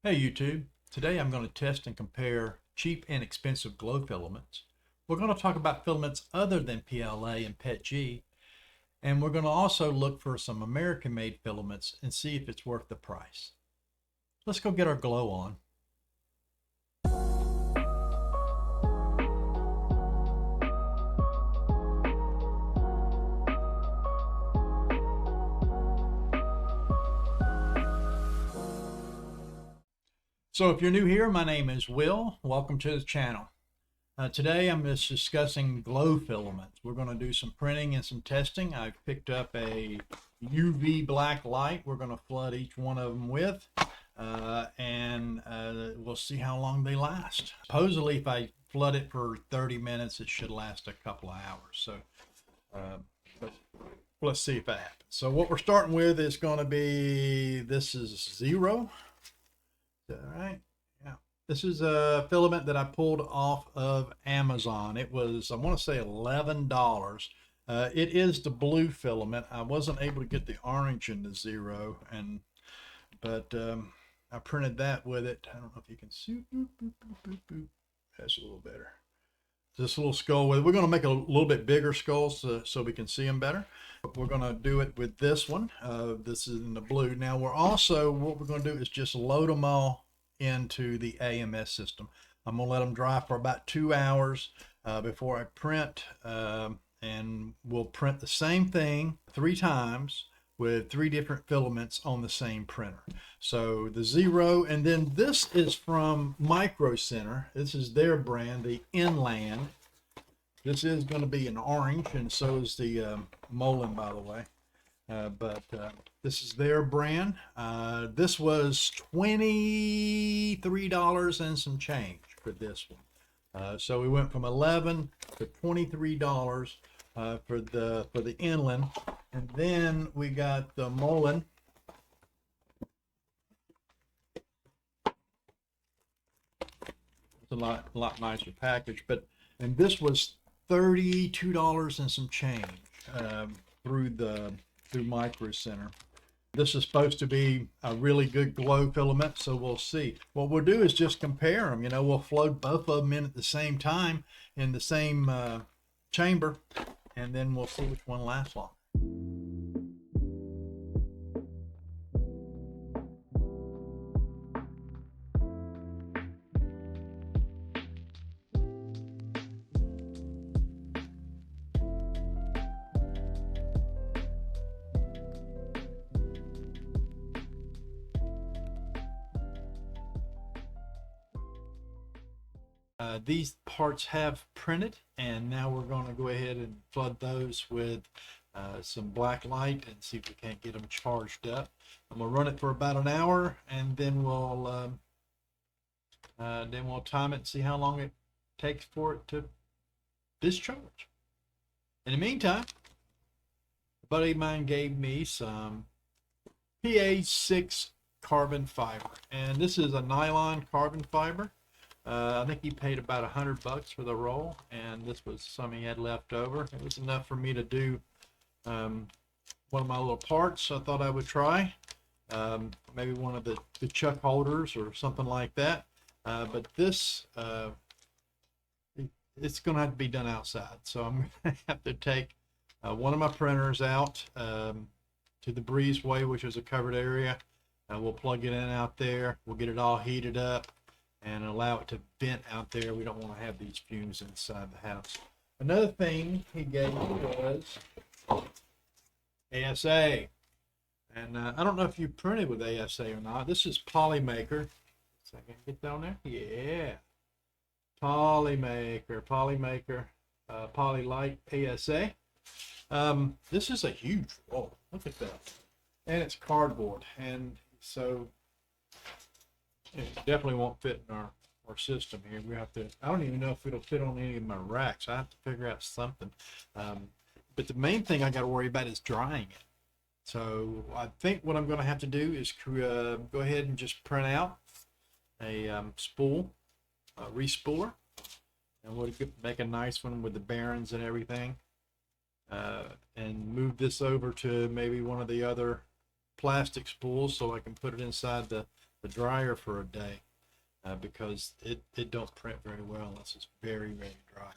Hey YouTube, today I'm going to test and compare cheap and expensive glow filaments. We're going to talk about filaments other than PLA and PETG, and we're going to also look for some American-made filaments and see if it's worth the price. Let's go get our glow on. So if you're new here, my name is Will. Welcome to the channel. Today I'm just discussing glow filaments. We're going to do some printing and some testing. I've picked up a UV black light we're going to flood each one of them with, and we'll see how long they last. Supposedly if I flood it for 30 minutes, it should last a couple of hours. So but let's see if that happens. So what we're starting with is going to be, this is 0. All right. Yeah. This is a filament that I pulled off of Amazon. It was, I want to say, $11. It is the blue filament. I wasn't able to get the orange in the 0, but I printed that with it. I don't know if you can see. Boop, boop, boop, boop, boop. That's a little better. This little skull with it. We're going to make a little bit bigger skulls so we can see them better. We're going to do it with this one. This is in the blue. Now what we're going to do is just load them all into the AMS system. I'm going to let them dry for about 2 hours before I print, and we'll print the same thing 3 times with 3 different filaments on the same printer. So the 0, and then this is from Micro Center. This is their brand, the Inland. This is going to be an orange, and so is the Molin, by the way. But this is their brand. This was $23 and some change for this one. So we went from $11 to $23 for the Inland, and then we got the Molin. It's a lot nicer package, and this was $32 and some change through Micro Center. This is supposed to be a really good glow filament, so we'll see. What we'll do is just compare them. You know, we'll float both of them in at the same time in the same chamber, and then we'll see which one lasts longer. These parts have printed, and now we're going to go ahead and flood those with some black light and see if we can't get them charged up. I'm going to run it for about an hour, and then we'll time it and see how long it takes for it to discharge. In the meantime, a buddy of mine gave me some PA6 carbon fiber, and this is a nylon carbon fiber. I think he paid about $100 for the roll, and this was some he had left over. It was enough for me to do one of my little parts. I thought I would try maybe one of the chuck holders or something like that. But this it's going to have to be done outside, so I'm going to have to take one of my printers out to the breezeway, which is a covered area. We'll plug it in out there. We'll get it all heated up and allow it to vent out there. We don't want to have these fumes inside the house. Another thing he gave me was ASA. And I don't know if you printed with ASA or not. This is Polymaker. So I can get down there? Yeah. Polymaker, Polylite ASA. This is a huge roll. Look at that. And it's cardboard. And so it definitely won't fit in our system here. We have to, I don't even know if it'll fit on any of my racks. I have to figure out something. But the main thing I got to worry about is drying it. So I think what I'm going to have to do is go ahead and just print out a spool, a respooler, and we'll make a nice one with the bearings and everything, and move this over to maybe one of the other plastic spools so I can put it inside the the dryer for a day because it don't print very well unless it's very, very dry.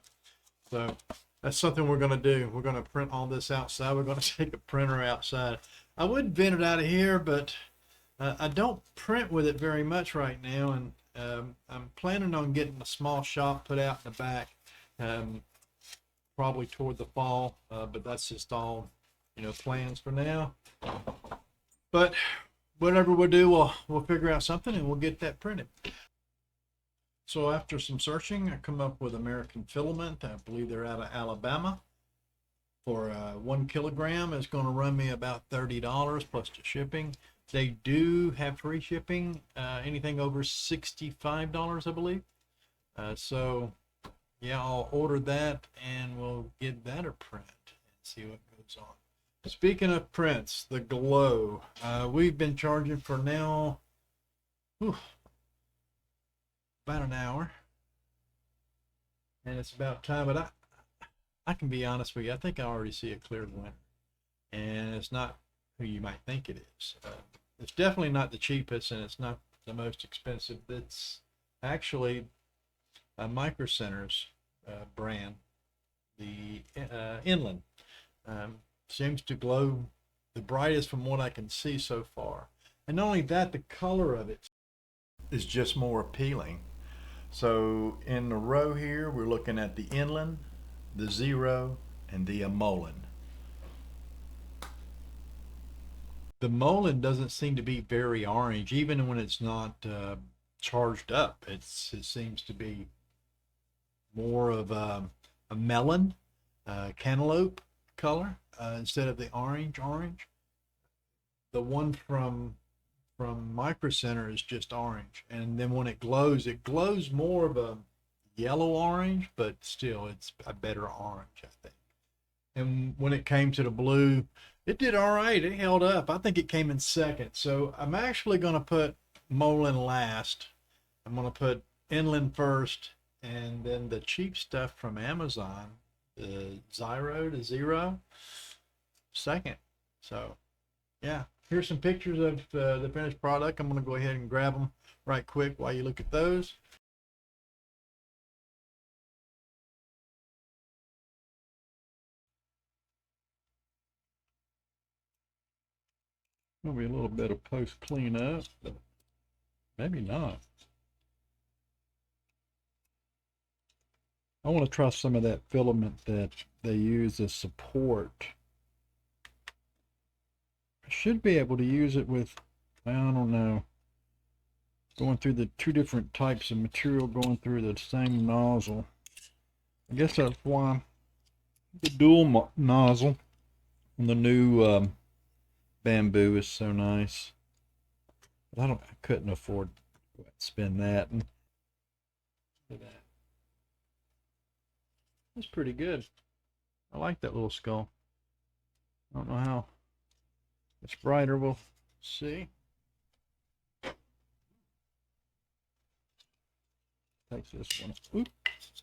So that's something we're going to do. We're going to print all this outside. We're going to take a printer outside. I would vent it out of here, but I don't print with it very much right now, and I'm planning on getting a small shop put out in the back, probably toward the fall, but that's just all, plans for now. But whatever we'll do, we'll figure out something and we'll get that printed. So after some searching, I come up with American Filament. I believe they're out of Alabama. For 1 kilogram, it's going to run me about $30 plus the shipping. They do have free shipping, anything over $65, I believe. So yeah, I'll order that and we'll get that a print and see what goes on. Speaking of prints, the glow. We've been charging for now about an hour, and it's about time. But I can be honest with you, I think I already see a clear winner, and it's not who you might think it is. It's definitely not the cheapest, and it's not the most expensive. It's actually a Micro Center's brand, the Inland. Seems to glow the brightest from what I can see so far. And not only that, the color of it is just more appealing. So in the row here, we're looking at the Inland, the Zero, and the Mullen. The Mullen doesn't seem to be very orange, even when it's not charged up. It seems to be more of a melon, cantaloupe color instead of the orange. The one from Micro Center is just orange, and then when it glows more of a yellow orange, but still it's a better orange, I think. And when it came to the blue, it did all right. It held up. I think it came in second. So I'm actually going to put Mullen last. I'm going to put Inland first, and then the cheap stuff from Amazon, the Zero, second. So yeah, here's some pictures of the finished product. I'm going to go ahead and grab them right quick while you look at those. Maybe a little bit of post cleanup, but maybe not. I want to try some of that filament that they use as support. I should be able to use it with, I don't know, going through the two different types of material going through the same nozzle. I guess that's why the dual nozzle on the new bamboo is so nice. But I couldn't afford to spend that. And look at that. That's pretty good. I like that little skull. I don't know how much brighter we'll see. Takes this one. Oop. It's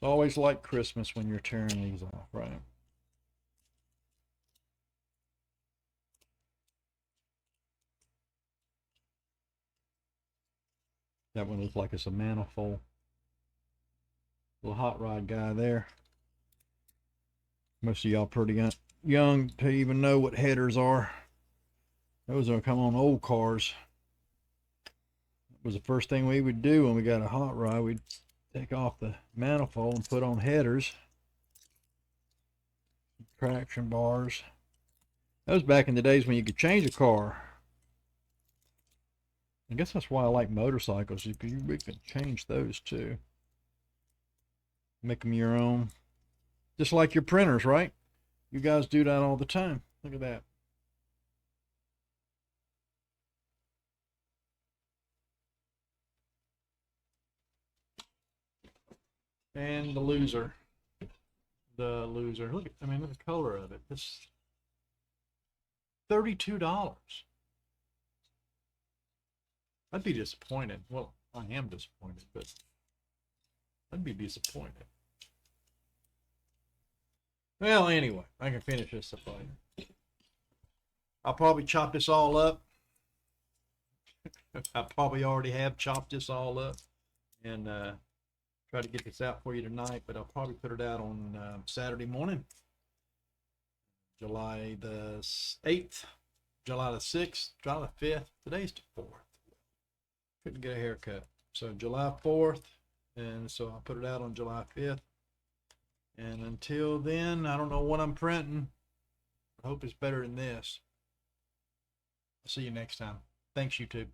always like Christmas when you're tearing these off, right? That one looks like it's a manifold. Little hot rod guy there. Most of y'all pretty young to even know what headers are. Those are come on old cars. It was the first thing we would do when we got a hot rod. We'd take off the manifold and put on headers, traction bars. That was back in the days when you could change a car. I guess that's why I like motorcycles. We can change those too. Make them your own. Just like your printers, right? You guys do that all the time. Look at that. And the loser. Look at, I mean, look at the color of it. It's $32. I'd be disappointed. Well, I am disappointed, but I'd be disappointed. Well, anyway, I can finish this up later. I'll probably chop this all up I probably already have chopped this all up and try to get this out for you tonight, but I'll probably put it out on Saturday morning, July the 8th, July the 6th, July the 5th. Today's the 4th. Couldn't get a haircut. So July 4th, and so I'll put it out on July 5th. And until then, I don't know what I'm printing. I hope it's better than this. I'll see you next time. Thanks, YouTube.